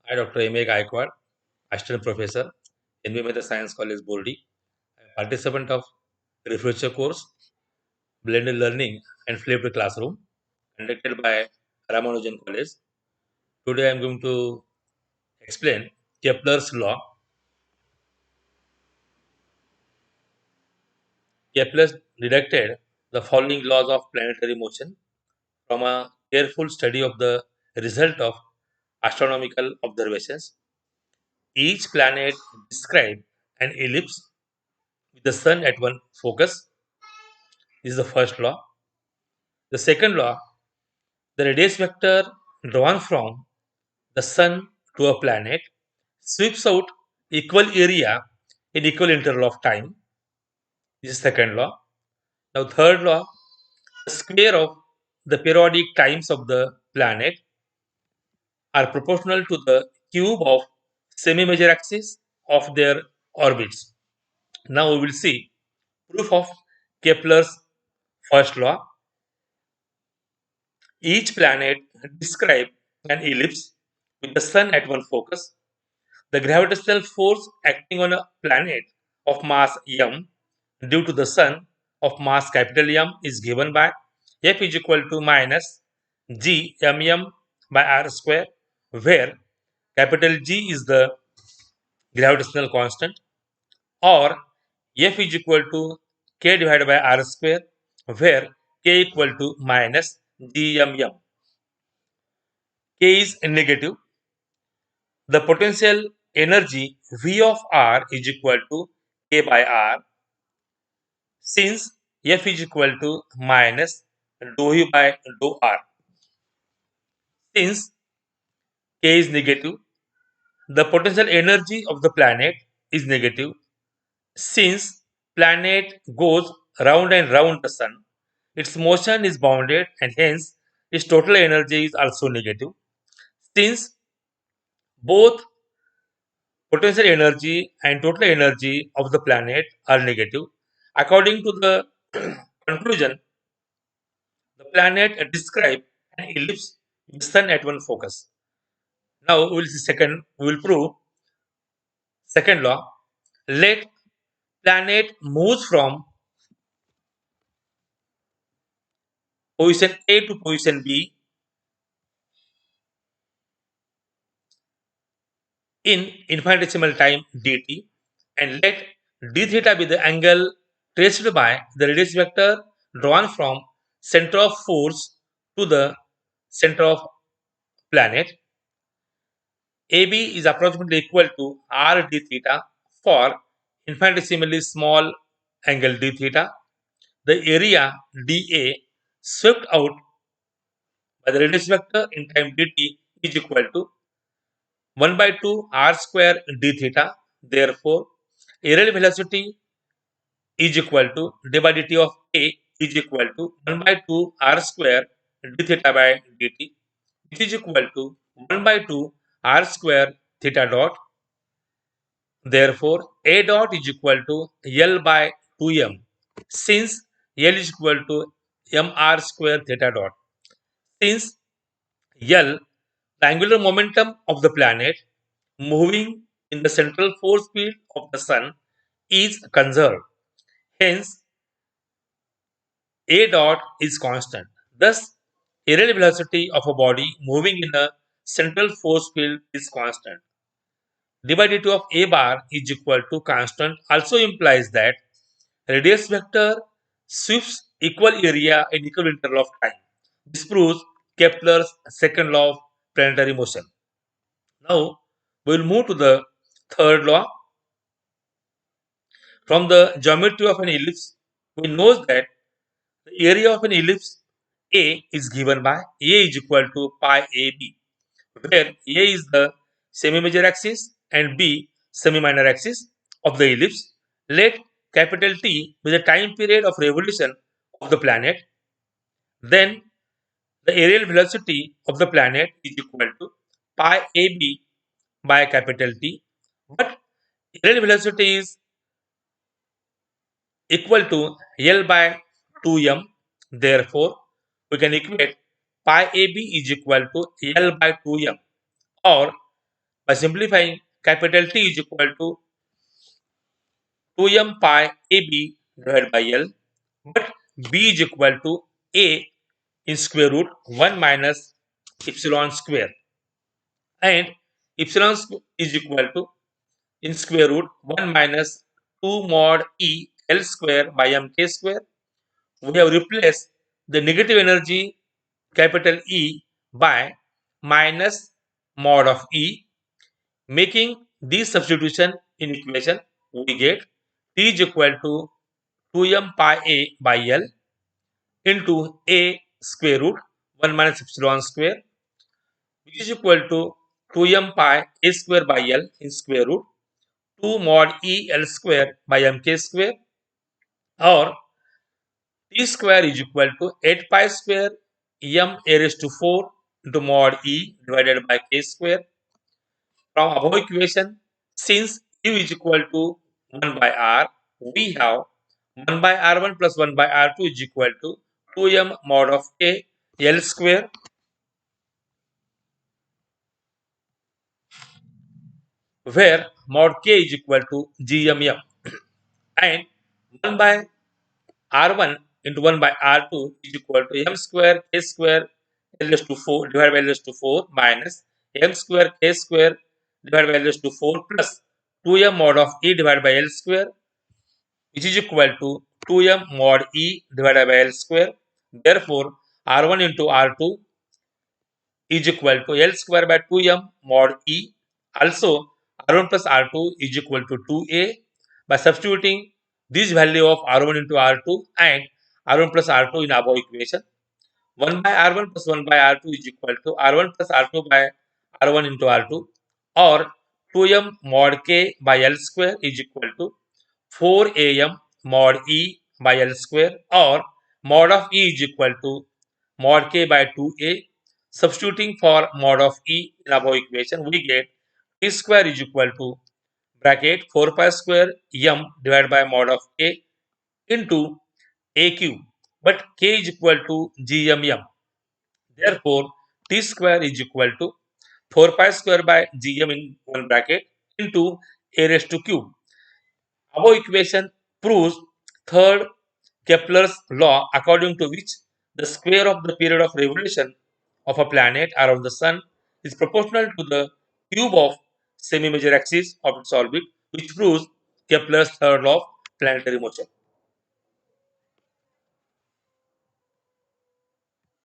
I, Dr. M. A. Gaikwad, Assistant Professor, NV Science College, Bordi, participant of Refresher course, Blended Learning and Flipped Classroom, conducted by Ramanujan College. Today I am going to explain Kepler's law. Kepler deducted the following laws of planetary motion from a careful study of the result of astronomical observations. Each planet described an ellipse with the sun at one focus. This is the first law. The second law, the radius vector drawn from the sun to a planet sweeps out equal area in equal interval of time. This is second law. Now third law, the square of the periodic times of the planet are proportional to the cube of semi-major axis of their orbits. Now we will see proof of Kepler's first law. Each planet describes an ellipse with the sun at one focus. The gravitational force acting on a planet of mass m due to the sun of mass capital M is given by F is equal to minus g mm by r square, where capital G is the gravitational constant, or F is equal to k divided by r square, where k equal to minus gmm. K is negative. The potential energy V of R is equal to K by R, since F is equal to minus dou U by dou R. Since K is negative, the potential energy of the planet is negative. Since planet goes round and round the sun, its motion is bounded and hence its total energy is also negative. Since both potential energy and total energy of the planet are negative, according to the conclusion, the planet describe an ellipse with the sun at one focus. Now we will see second. We will prove second law. Let planet moves from position A to position B in infinitesimal time dt, and let d theta be the angle traced by the radius vector drawn from center of force to the center of planet. AB is approximately equal to r d theta for infinitesimally small angle d theta. The area dA swept out by the radius vector in time dt is equal to 1 by 2 r square d theta. Therefore, aerial velocity is equal to d by dt of A is equal to 1 by 2 r square d theta by dt, which is equal to 1 by 2 r square theta dot. Therefore, A dot is equal to L by 2m, since L is equal to mr square theta dot. Since L, the angular momentum of the planet moving in the central force field of the sun, is conserved. Hence, A dot is constant. Thus, aerial velocity of a body moving in a central force field is constant. D by dt of A bar is equal to constant also implies that radius vector sweeps equal area in equal interval of time. This proves Kepler's second law of planetary motion. Now, we will move to the third law. From the geometry of an ellipse, we know that the area of an ellipse A is given by A is equal to pi AB, where A is the semi-major axis and B semi-minor axis of the ellipse. Let capital T be the time period of revolution of the planet. Then the aerial velocity of the planet is equal to pi AB by capital T. But aerial velocity is equal to L by 2m. Therefore, we can equate pi AB is equal to L by 2m, or By simplifying, capital T is equal to 2m pi AB divided by L, but B is equal to A in square root 1 minus epsilon square, and is equal to in square root 1 minus 2 mod E L square by mk square. We have replaced the negative energy capital E by minus mod of E. Making this substitution in equation, we get T is equal to 2m pi A by L into A square root 1 minus epsilon square, which is equal to 2m pi A square by L in square root 2 mod E L square by mk square, or T square is equal to 8 pi square m a raised to 4 into mod E divided by k square. From above equation, since U is equal to 1 by R, we have 1 by R1 plus 1 by R2 is equal to 2m mod of K L square, where mod K is equal to GMM, and 1 by R1 into 1 by R2 is equal to m square K square L raised to 4 divided by L raised to 4 minus m square K square divided by L raised to 4 plus 2m mod of E divided by L square, which is equal to 2m mod E divided by L square. Therefore, R1 into R2 is equal to L square by 2m mod E. Also, R1 plus R2 is equal to 2a. By substituting this value of R1 into R2 and R1 plus R2 in above equation, 1 by R1 plus 1 by R2 is equal to R1 plus R2 by R1 into R2, or 2m mod K by L square is equal to 4am mod E by L square, or mod of E is equal to mod K by 2a. Substituting for mod of E in above equation, we get T square is equal to bracket 4 pi square m divided by mod of K into a cube, but K is equal to GMM. Therefore, T square is equal to 4 pi square by GM in one bracket into a raised to cube. Above equation proves third Kepler's law, according to which the square of the period of revolution of a planet around the sun is proportional to the cube of semi-major axis of its orbit, which proves Kepler's third law of planetary motion.